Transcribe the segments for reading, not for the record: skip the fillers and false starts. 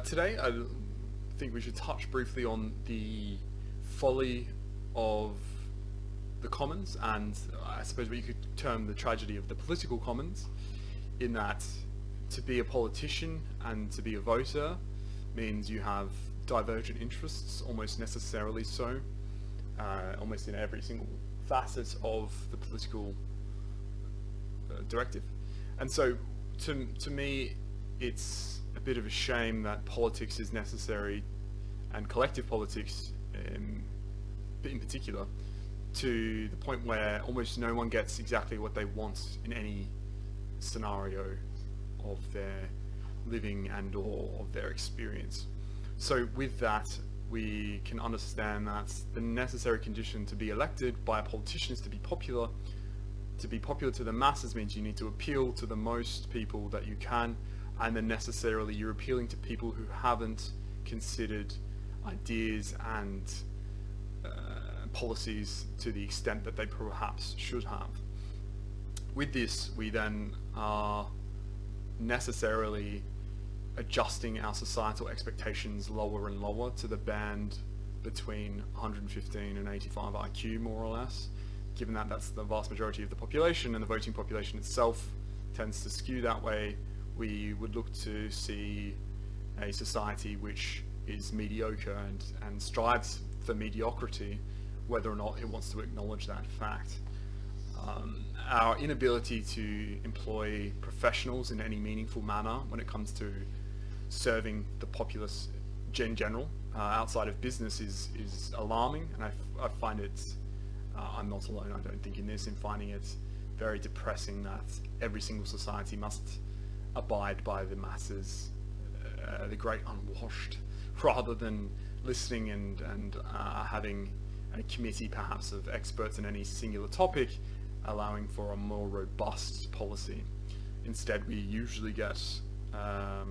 Today, I think we should touch briefly on the folly of the commons, and I suppose what you could term the tragedy of the political commons, in that to be a politician and to be a voter means you have divergent interests, almost necessarily so, almost in every single facet of the political directive. And so, to me, it's a bit of a shame that politics is necessary, and collective politics in particular, to the point where almost no one gets exactly what they want in any scenario of their living and or of their experience. So with that, we can understand that the necessary condition to be elected by a politician is to be popular. To be popular to the masses means you need to appeal to the most people that you can, and then necessarily you're appealing to people who haven't considered ideas and policies to the extent that they perhaps should have. With this, we then are necessarily adjusting our societal expectations lower and lower to the band between 115 and 85 IQ, more or less, given that that's the vast majority of the population, and the voting population itself tends to skew that way. We would look to see a society which is mediocre and strives for mediocrity, whether or not it wants to acknowledge that fact. Our inability to employ professionals in any meaningful manner when it comes to serving the populace in general, outside of business, is alarming, and I find it, I'm not alone, I don't think, in this, in finding it very depressing that every single society must abide by the masses, the great unwashed, rather than listening and having a committee perhaps of experts in any singular topic, allowing for a more robust policy. Instead, we usually get a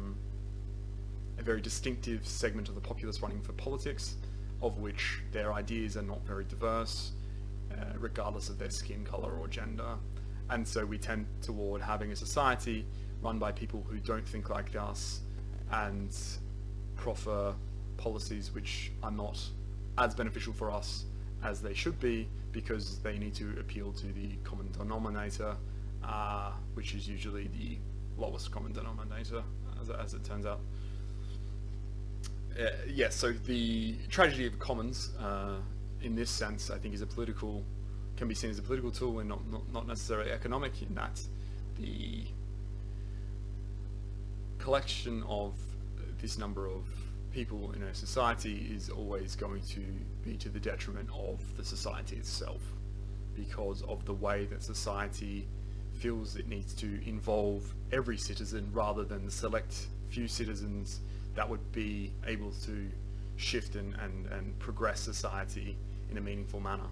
very distinctive segment of the populace running for politics, of which their ideas are not very diverse, regardless of their skin color or gender. And so we tend toward having a society run by people who don't think like us and proffer policies which are not as beneficial for us as they should be, because they need to appeal to the common denominator, which is usually the lowest common denominator, as it turns out. Yeah, so the tragedy of commons, in this sense, I think can be seen as a political tool and not necessarily economic, in that the collection of this number of people in a society is always going to be to the detriment of the society itself, because of the way that society feels it needs to involve every citizen rather than the select few citizens that would be able to shift and progress society in a meaningful manner.